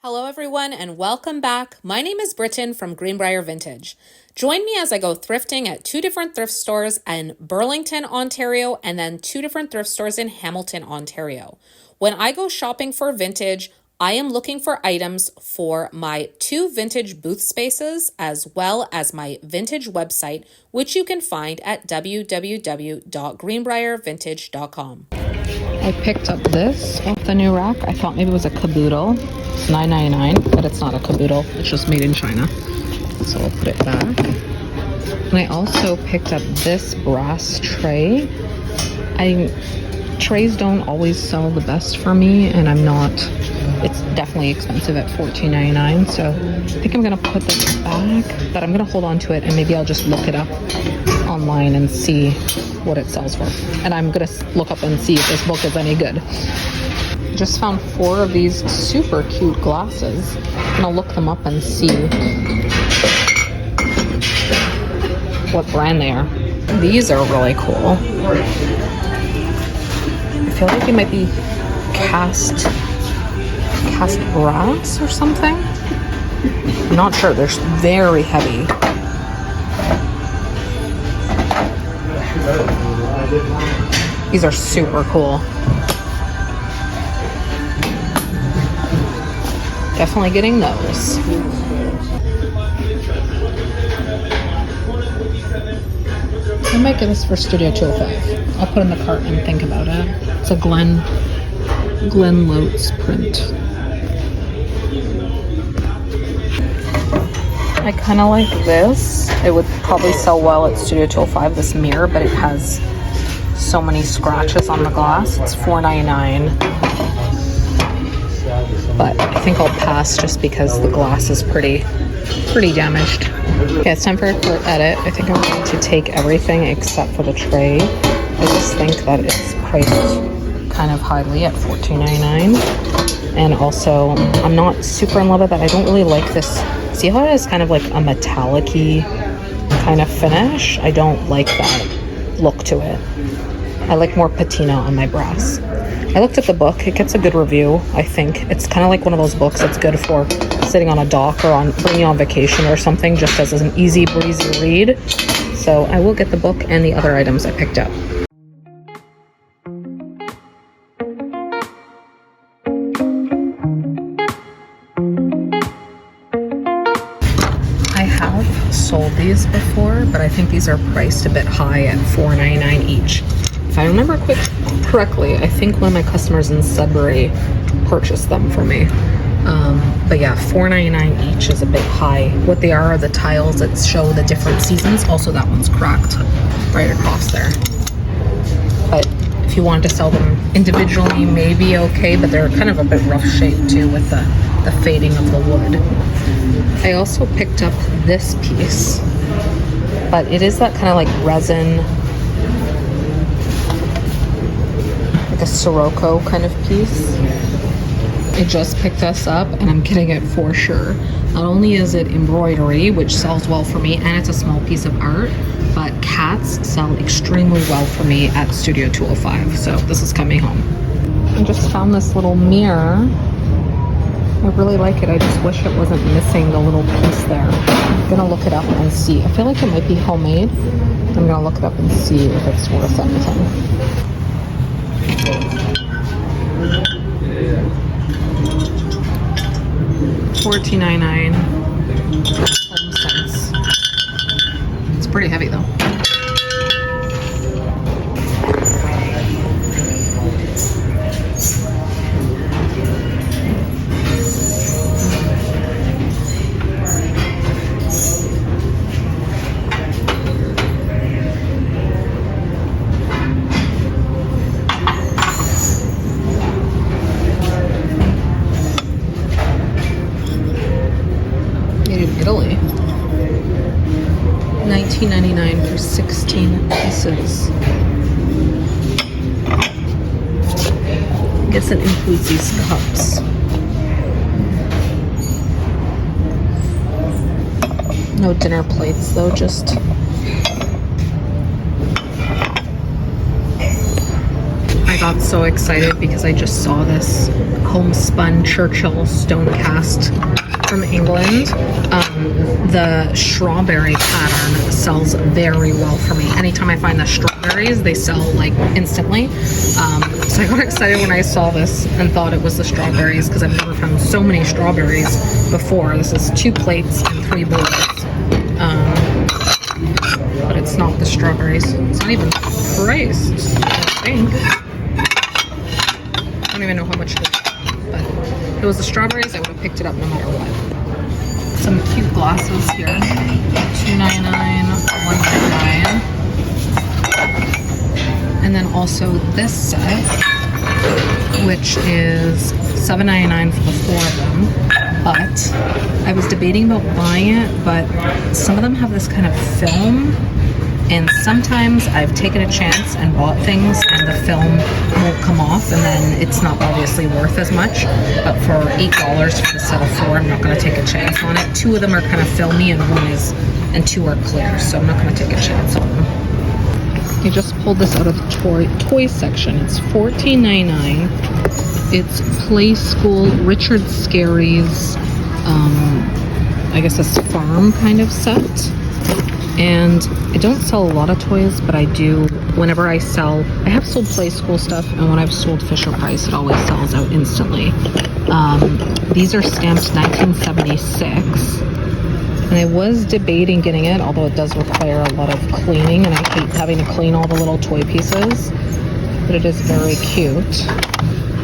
Hello everyone and welcome back. My name is Britton from Greenbrier Vintage. Join me as I go thrifting at two different thrift stores in Burlington, Ontario, and then two different thrift stores in Hamilton, Ontario. When I go shopping for vintage, I am looking for items for my two vintage booth spaces as well as my vintage website, which you can find at www.greenbriervintage.com. I picked up this off the new rack. I thought maybe it was a caboodle. It's $9.99, but it's not a caboodle. It's just made in China. So I'll put it back. And I also picked up this brass tray. Trays don't always sell the best for me, and it's definitely expensive at $14.99. So I think I'm gonna put this back, but I'm gonna hold on to it and maybe I'll just look it up online and see what it sells for. And I'm gonna look up and see if this book is any good. I just found 4 of these super cute glasses, and I'll look them up and see what brand they are. These are really cool. I feel like they might be cast brass or something. I'm not sure. They're very heavy. These are super cool. Definitely getting those. I might get this for Studio 205. I'll put in the cart and think about it. It's a Glen Lotes print. I kind of like this. It would probably sell well at Studio 205, this mirror, but it has so many scratches on the glass. It's $4.99. But I think I'll pass just because the glass is pretty damaged. Okay, it's time for a cart edit. I think I'm going to take everything except for the tray. I just think that it's priced kind of highly at $14.99. And also, I'm not super in love with it. I don't really like this. See how it has kind of like a metallic-y kind of finish? I don't like that look to it. I like more patina on my brass. I looked at the book. It gets a good review, I think. It's kind of like one of those books that's good for sitting on a dock or bringing you on vacation or something, just as an easy breezy read. So I will get the book and the other items I picked up. I have sold these before, but I think these are priced a bit high at $4.99 each. If I remember correctly, I think one of my customers in Sudbury purchased them for me. But yeah, $4.99 each is a bit high. What they are the tiles that show the different seasons. Also, that one's cracked right across there. But if you wanted to sell them individually, maybe okay, but they're kind of a bit rough shape too with the fading of the wood. I also picked up this piece, but it is that kind of like resin, like a Sirocco kind of piece. I just picked this up and I'm getting it for sure. Not only is it embroidery, which sells well for me, and it's a small piece of art, but cats sell extremely well for me at Studio 205. So this is coming home. I just found this little mirror. I really like it. I just wish it wasn't missing the little piece there. I'm gonna look it up and see. I feel like it might be homemade. I'm gonna look it up and see if it's worth anything. $14.99 home cents. It's pretty heavy though. Italy. $19.99 for 16 pieces. I guess it includes these cups. No dinner plates though, just got so excited because I just saw this homespun Churchill stone cast from England. The strawberry pattern sells very well for me. Anytime I find the strawberries, they sell like instantly. So I got excited when I saw this and thought it was the strawberries because I've never found so many strawberries before. This is 2 plates and 3 bowls. But it's not the strawberries. It's not even priced, I think. I don't even know how much it is. But if it was the strawberries, I would have picked it up no matter what. Some cute glasses here. $2.99, $1.99. And then also this set, which is $7.99 for the 4 of them. But I was debating about buying it, but some of them have this kind of film, and sometimes I've taken a chance and bought things and the film won't come off, and then it's not obviously worth as much. But for $8 for the set of 4, I'm not going to take a chance on it. 2 of them are kind of filmy and 2 are clear, so I'm not going to take a chance on them. I just pulled this out of the toy section. It's $14.99. It's Play School Richard Scarry's, I guess a farm kind of set. And I don't sell a lot of toys, but I do, whenever I sell, I have sold Play School stuff, and when I've sold Fisher Price, it always sells out instantly. These are stamped 1976. And I was debating getting it, although it does require a lot of cleaning, and I hate having to clean all the little toy pieces. But it is very cute.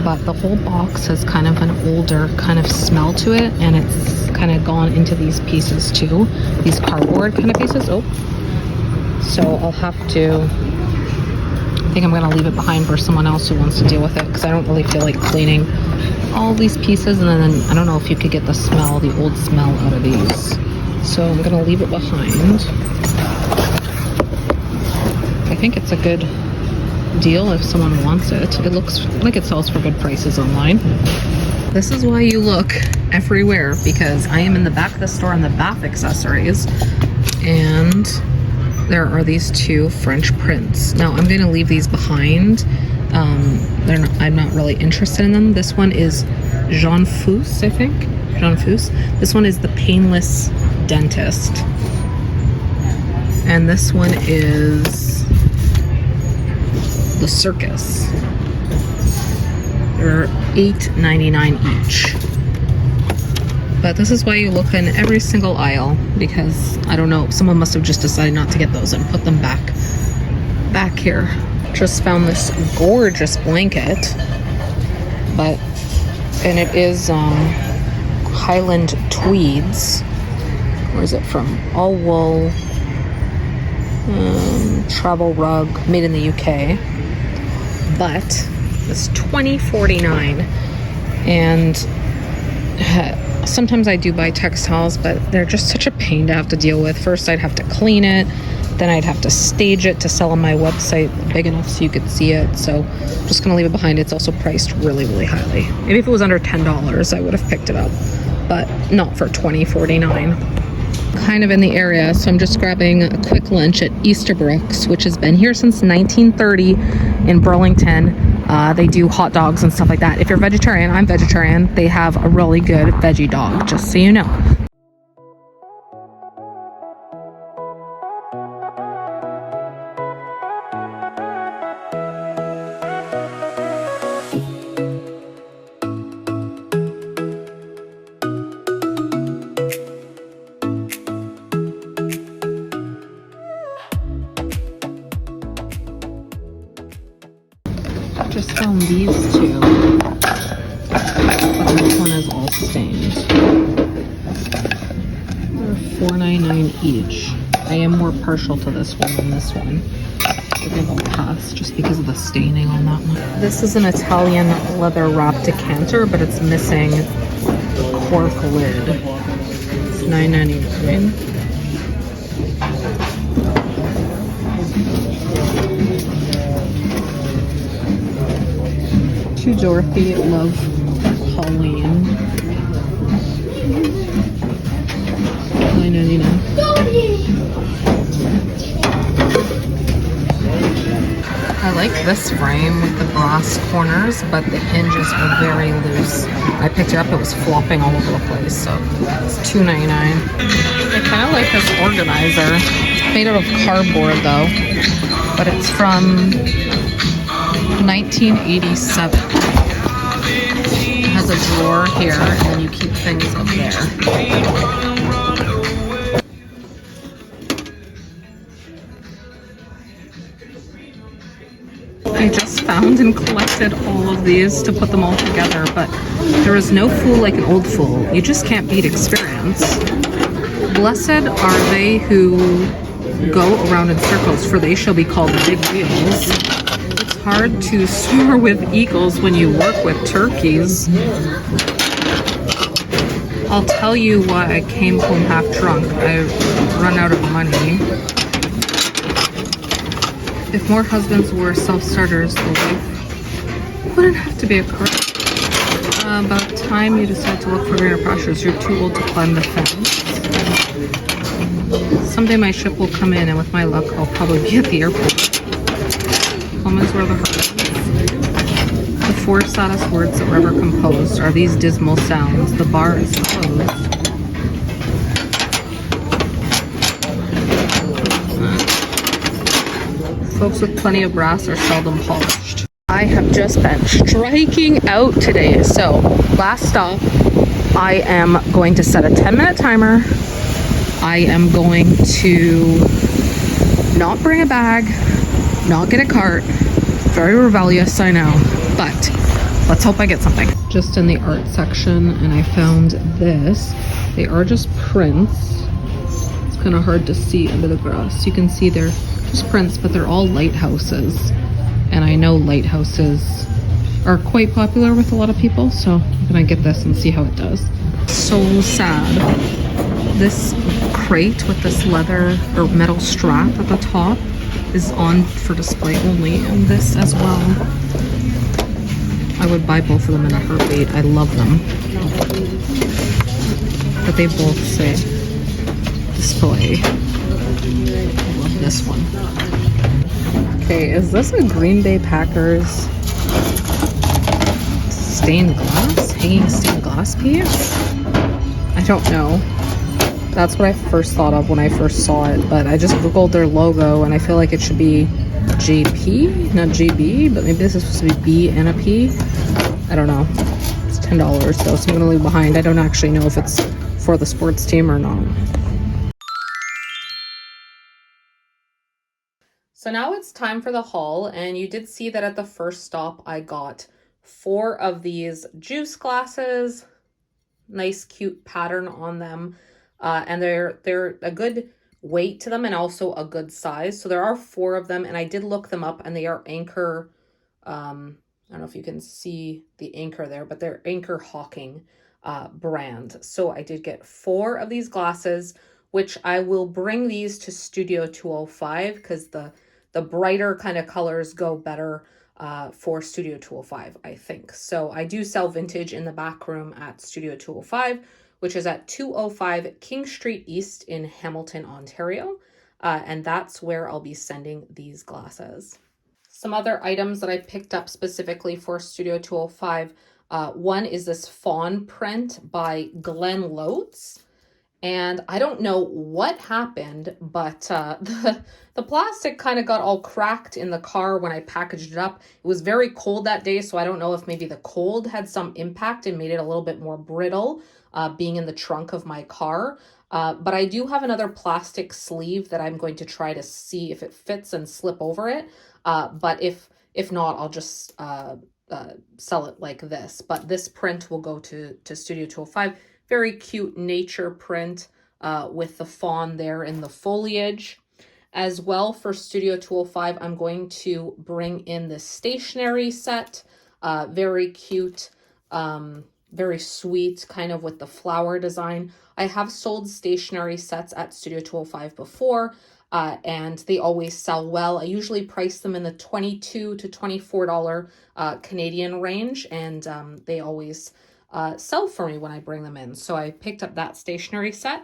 But the whole box has kind of an older kind of smell to it, and it's kind of gone into these pieces too, these cardboard kind of pieces. Oh, so I'll have to, I think I'm going to leave it behind for someone else who wants to deal with it, because I don't really feel like cleaning all these pieces, and then I don't know if you could get the smell, the old smell out of these, so I'm going to leave it behind. I think it's a good deal if someone wants it. It looks like it sells for good prices online. This is why you look everywhere, because I am in the back of the store in the bath accessories, and there are these 2 French prints. Now I'm going to leave these behind. I'm not really interested in them. This one is Jean Fous, I think. Jean Fous. This one is the Painless Dentist, and this one is the Circus. They're $8.99 each. But this is why you look in every single aisle, because I don't know, someone must have just decided not to get those and put them back here. Just found this gorgeous blanket, and it is Highland Tweeds. Where is it from? All wool, travel rug, made in the UK. But it's $20.49, and sometimes I do buy textiles, but they're just such a pain to have to deal with. First I'd have to clean it, then I'd have to stage it to sell on my website big enough so you could see it. So I'm just gonna leave it behind. It's also priced really, really highly. Maybe if it was under $10 I would have picked it up, but not for $20.49. Kind of in the area, so I'm just grabbing a quick lunch at Easterbrook's, which has been here since 1930 in Burlington. They do hot dogs and stuff like that. If you're vegetarian, I'm vegetarian, they have a really good veggie dog, just so you know. Just found these 2, but this one is all stained. They're $4.99 each. I am more partial to this one than this one. I think I'll pass just because of the staining on that one. This is an Italian leather wrap decanter, but it's missing the cork lid. It's $9.99. To Dorothy, love Pauline. $9.99. I like this frame with the brass corners, but the hinges are very loose. I picked it up, it was flopping all over the place, so it's $2.99. I kind of like this organizer. It's made out of cardboard though, but it's from 1987. It has a drawer here, and then you keep things up there. I just found and collected all of these to put them all together, but there is no fool like an old fool. You just can't beat experience. Blessed are they who go around in circles, for they shall be called big wheels. It's hard to soar with eagles when you work with turkeys. I'll tell you why I came home half drunk. I run out of money. If more husbands were self-starters, the wife wouldn't have to be a car. About time you decide to look for greener pastures. You're too old to climb the fence. Someday my ship will come in, and with my luck, I'll probably be at the airport. Home is where the heart is. The four saddest words that were ever composed are these dismal sounds. The bar is closed. Folks with plenty of brass are seldom polished. I have just been striking out today. So last stop, I am going to set a 10-minute timer. I am going to not bring a bag, not get a cart. Very rebellious, I know, but let's hope I get something. Just in the art section, and I found this. They are just prints. It's kind of hard to see under the grass. You can see they're just prints, but they're all lighthouses, and I know lighthouses are quite popular with a lot of people, so I'm gonna get this and see how it does. So sad. This crate with this leather or metal strap at the top is on for display only, and this as well. I would buy both of them in a heartbeat. I love them, but they both say display. This one. Okay, is this a Green Bay Packers stained glass? Hanging stained glass piece? I don't know. That's what I first thought of when I first saw it, but I just googled their logo and I feel like it should be JP, not GB, but maybe this is supposed to be B and a P. I don't know. It's $10 though, so I'm gonna leave behind. I don't actually know if it's for the sports team or not. So now it's time for the haul, and you did see that at the first stop I got 4 of these juice glasses. Nice cute pattern on them, and they're a good weight to them and also a good size. So there are 4 of them, and I did look them up, and they are Anchor, I don't know if you can see the Anchor there, but they're Anchor Hawking brand. So I did get 4 of these glasses, which I will bring these to Studio 205 because the brighter kind of colors go better for Studio 205, I think. So I do sell vintage in the back room at Studio 205, which is at 205 King Street East in Hamilton, Ontario. And that's where I'll be sending these glasses. Some other items that I picked up specifically for Studio 205. One is this fawn print by Glenn Loates. And I don't know what happened, but the plastic kind of got all cracked in the car when I packaged it up. It was very cold that day, so I don't know if maybe the cold had some impact and made it a little bit more brittle, being in the trunk of my car. But I do have another plastic sleeve that I'm going to try to see if it fits and slip over it. But if not, I'll just sell it like this. But this print will go to Studio 205. Very cute nature print with the fawn there in the foliage. As well for Studio 205, I'm going to bring in the stationery set. Very cute, very sweet, kind of with the flower design. I have sold stationery sets at Studio 205 before, and they always sell well. I usually price them in the $22 to $24 Canadian range, and they always sell for me when I bring them in. So I picked up that stationery set,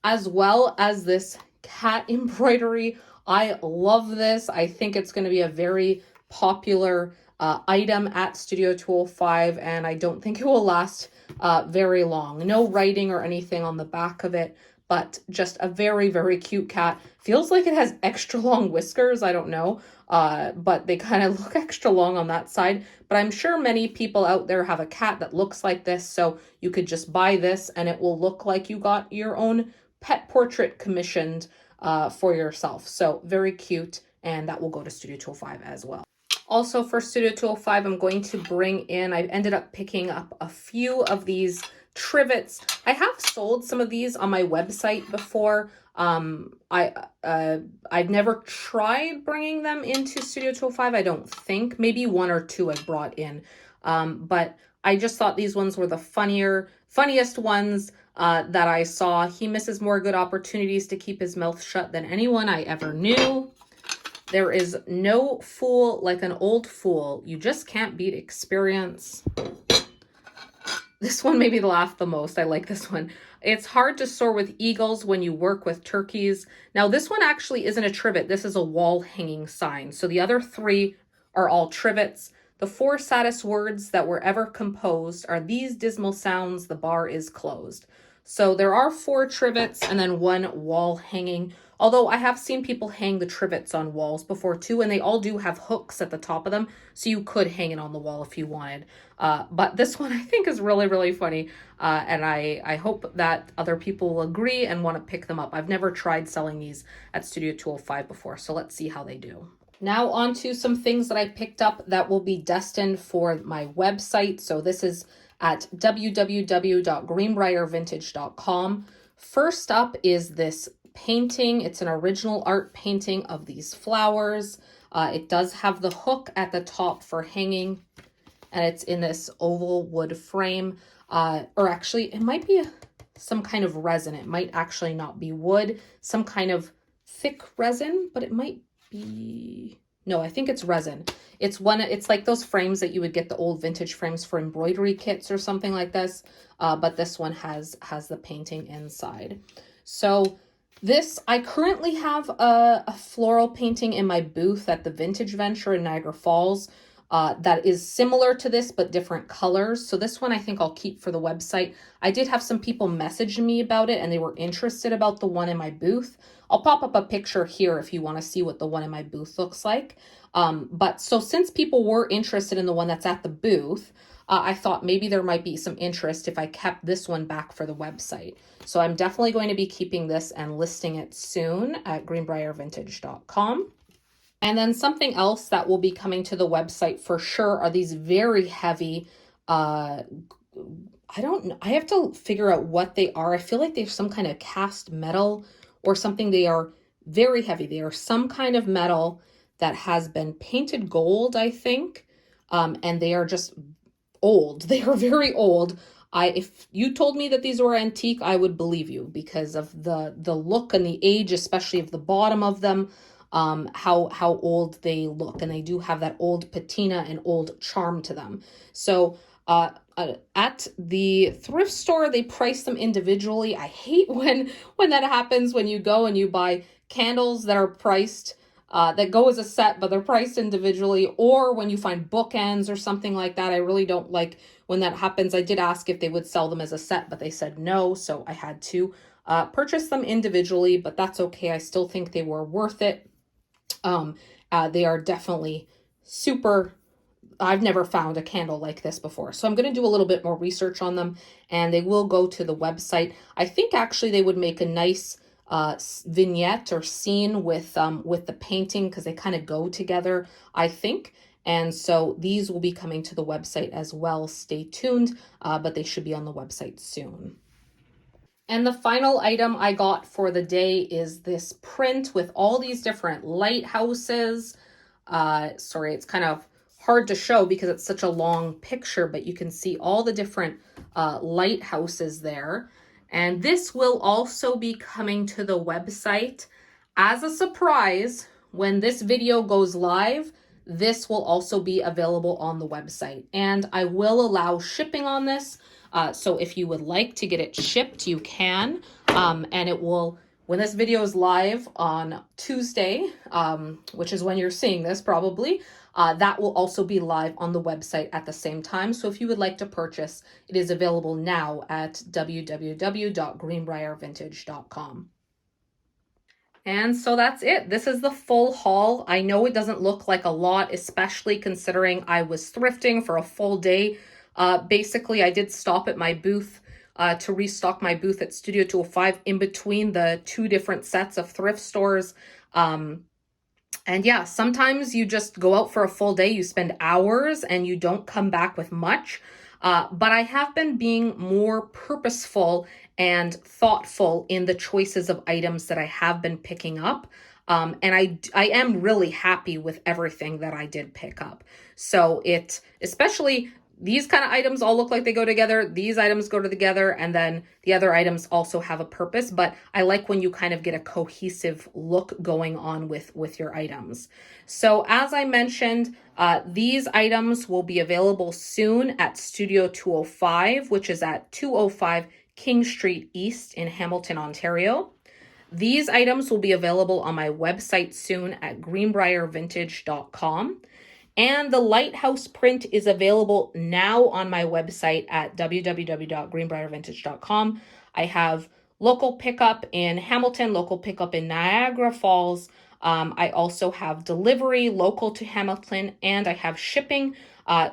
as well as this cat embroidery. I love this. I think it's going to be a very popular item at Studio 205, and I don't think it will last very long. No writing or anything on the back of it, but just a very, very cute cat. Feels like it has extra long whiskers, I don't know, but they kind of look extra long on that side. But I'm sure many people out there have a cat that looks like this, so you could just buy this and it will look like you got your own pet portrait commissioned for yourself. So very cute, and that will go to Studio 205 as well. Also for Studio 205, I'm going to bring in, I ended up picking up a few of these trivets. I have sold some of these on my website before. I've never tried bringing them into Studio 205, I don't think. Maybe one or two I brought in. But I just thought these ones were the funniest ones that I saw. He misses more good opportunities to keep his mouth shut than anyone I ever knew. There is no fool like an old fool. You just can't beat experience. This one made me laugh the most. I like this one. It's hard to soar with eagles when you work with turkeys. Now, this one actually isn't a trivet. This is a wall hanging sign. So the other three are all trivets. The 4 saddest words that were ever composed are these dismal sounds, the bar is closed. So there are 4 trivets and then 1 wall hanging. Although I have seen people hang the trivets on walls before too, and they all do have hooks at the top of them, so you could hang it on the wall if you wanted. But this one I think is really, really funny, and I hope that other people will agree and want to pick them up. I've never tried selling these at Studio 205 before, so let's see how they do. Now on to some things that I picked up that will be destined for my website. So this is at www.greenbriervintage.com. First up is this painting. It's an original art painting of these flowers. It does have the hook at the top for hanging, and it's in this oval wood frame. Or actually, it might be some kind of resin. It might actually not be wood, some kind of thick resin, but it might be... No, I think it's resin. It's like those frames that you would get, the old vintage frames for embroidery kits or something like this. But this one has the painting inside. So this, I currently have a floral painting in my booth at the Vintage Venture in Niagara Falls that is similar to this, but different colors. So this one I think I'll keep for the website. I did have some people message me about it and they were interested about the one in my booth. I'll pop up a picture here if you want to see what the one in my booth looks like. But so since people were interested in the one that's at the booth, I thought maybe there might be some interest if I kept this one back for the website. So I'm definitely going to be keeping this and listing it soon at greenbriervintage.com. And then something else that will be coming to the website for sure are these very heavy, I don't know, I have to figure out what they are. I feel like they're some kind of cast metal or something. They are very heavy. They are some kind of metal that has been painted gold, I think. And they are just old. They are very old. If you told me that these were antique, I would believe you because of the look and the age, especially of the bottom of them, how old they look. And they do have that old patina and old charm to them. So at the thrift store, they price them individually. I hate when that happens, when you go and you buy candles that are priced that go as a set, but they're priced individually, or when you find bookends or something like that. I really don't like when that happens. I did ask if they would sell them as a set, but they said no, so I had to purchase them individually, but that's okay. I still think they were worth it. They are definitely super... I've never found a candle like this before. So I'm going to do a little bit more research on them, and they will go to the website. I think actually they would make a nice vignette or scene with the painting because they kind of go together, I think. And so these will be coming to the website as well. Stay tuned, but they should be on the website soon. And the final item I got for the day is this print with all these different lighthouses. Sorry, it's kind of hard to show because it's such a long picture, but you can see all the different lighthouses there. And this will also be coming to the website as a surprise. When this video goes live, this will also be available on the website. And I will allow shipping on this. So if you would like to get it shipped, you can. And it will, when this video is live on Tuesday, which is when you're seeing this probably, that will also be live on the website at the same time. So if you would like to purchase, it is available now at www.greenbriarvintage.com. And so that's it. This is the full haul. I know it doesn't look like a lot, especially considering I was thrifting for a full day. Basically, I did stop at my booth to restock my booth at Studio 205 in between the two different sets of thrift stores. And yeah, sometimes you just go out for a full day, you spend hours and you don't come back with much. But I have been being more purposeful and thoughtful in the choices of items that I have been picking up. And I am really happy with everything that I did pick up. So especially these kind of items all look like they go together. These items go together, and then the other items also have a purpose. But I like when you kind of get a cohesive look going on with your items. So as I mentioned, these items will be available soon at Studio 205, which is at 205 King Street East in Hamilton, Ontario. These items will be available on my website soon at greenbriarvintage.com. And the Lighthouse print is available now on my website at www.greenbriarvintage.com. I have local pickup in Hamilton, local pickup in Niagara Falls. I also have delivery local to Hamilton, and I have shipping.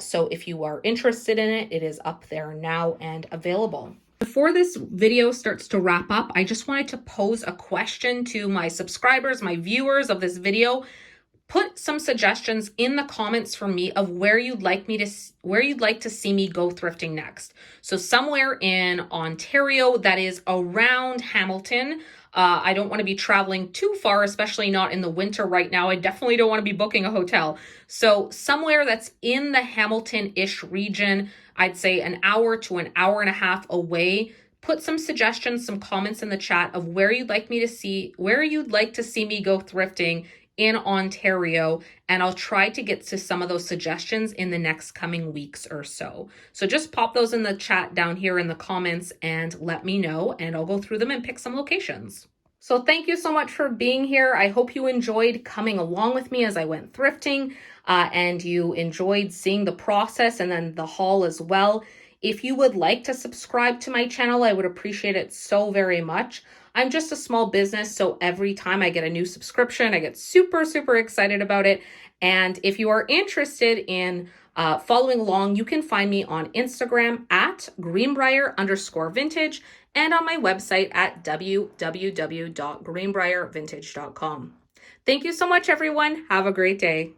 So if you are interested in it, it is up there now and available. Before this video starts to wrap up, I just wanted to pose a question to my subscribers, my viewers of this video. Put some suggestions in the comments for me of where you'd like to see me go thrifting next. So somewhere in Ontario that is around Hamilton. I don't want to be traveling too far, especially not in the winter right now. I definitely don't want to be booking a hotel. So somewhere that's in the Hamilton-ish region, I'd say an hour to an hour and a half away. Put some suggestions, some comments in the chat of where you'd like to see me go thrifting in Ontario, and I'll try to get to some of those suggestions in the next coming weeks or so. So just pop those in the chat down here in the comments and let me know, and I'll go through them and pick some locations. So thank you so much for being here. I hope you enjoyed coming along with me as I went thrifting, and you enjoyed seeing the process and then the haul as well. If you would like to subscribe to my channel, I would appreciate it so very much. I'm just a small business, so every time I get a new subscription, I get super, super excited about it. And if you are interested in following along, you can find me on Instagram at greenbriar_vintage and on my website at www.greenbriarvintage.com. Thank you so much, everyone. Have a great day.